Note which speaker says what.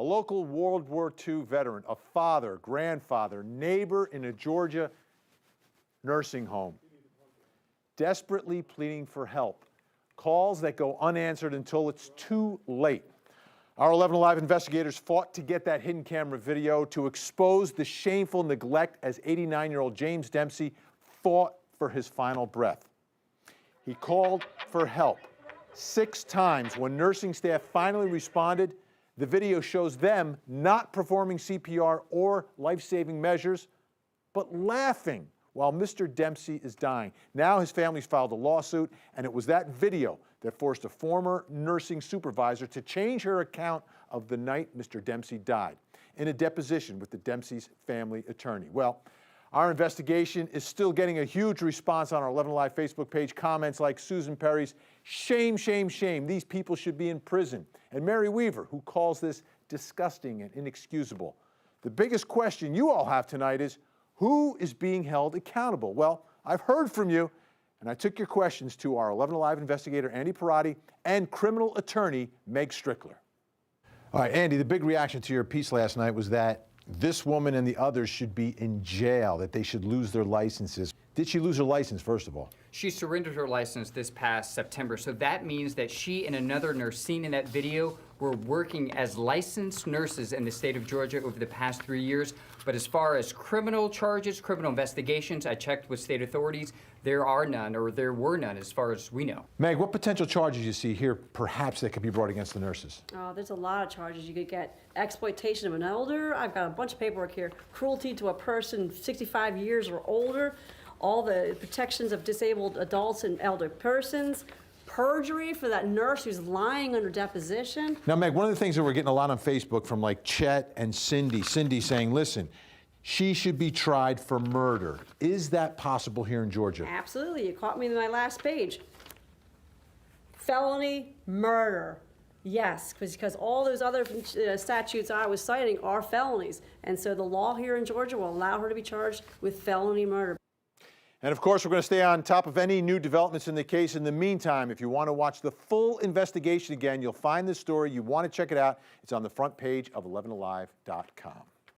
Speaker 1: A local World War II veteran, a father, grandfather, neighbor in a Georgia nursing home, desperately pleading for help. Calls that go unanswered until it's too late. Our 11 Alive investigators fought to get that hidden camera video to expose the shameful neglect as 89-year-old James Dempsey fought for his final breath. He called for help 6 times. When nursing staff finally responded, the video shows them not performing CPR or life-saving measures, but laughing while Mr. Dempsey is dying. Now his family's filed a lawsuit, and it was that video that forced a former nursing supervisor to change her account of the night Mr. Dempsey died in a deposition with the Dempsey's family attorney. Well, our investigation is still getting a huge response on our 11 Alive Facebook page. Comments like Susan Perry's, "Shame, shame, shame. These people should be in prison." And Mary Weaver, who calls this disgusting and inexcusable. The biggest question you all have tonight is, who is being held accountable? Well, I've heard from you, and I took your questions to our 11 Alive investigator, Andy Parati, and criminal attorney, Meg Strickler. All right, Andy, the big reaction to your piece last night was that this woman and the others should be in jail, that they should lose their licenses. Did she lose her license, first of all?
Speaker 2: She surrendered her license this past September, so that means that she and another nurse seen in that video were working as licensed nurses in the state of Georgia over the past 3 years. But as far as criminal charges, criminal investigations, I checked with state authorities, there are none, or there were none as far as we know.
Speaker 1: Meg, what potential charges you see here perhaps that could be brought against the nurses?
Speaker 3: Oh, there's a lot of charges. You could get exploitation of an elder. I've got a bunch of paperwork here. Cruelty to a person 65 years or older. All the protections of disabled adults and elder persons. Perjury for that nurse who's lying under deposition.
Speaker 1: Now, Meg, one of the things that we're getting a lot on Facebook from like Chet and Cindy saying, listen, she should be tried for murder. Is that possible here in Georgia?
Speaker 3: Absolutely. You caught me in my last page. Felony murder. Yes, because all those other statutes I was citing are felonies. And so the law here in Georgia will allow her to be charged with felony murder.
Speaker 1: And of course, we're going to stay on top of any new developments in the case. In the meantime, if you want to watch the full investigation again, you'll find this story. You want to check it out. It's on the front page of 11alive.com.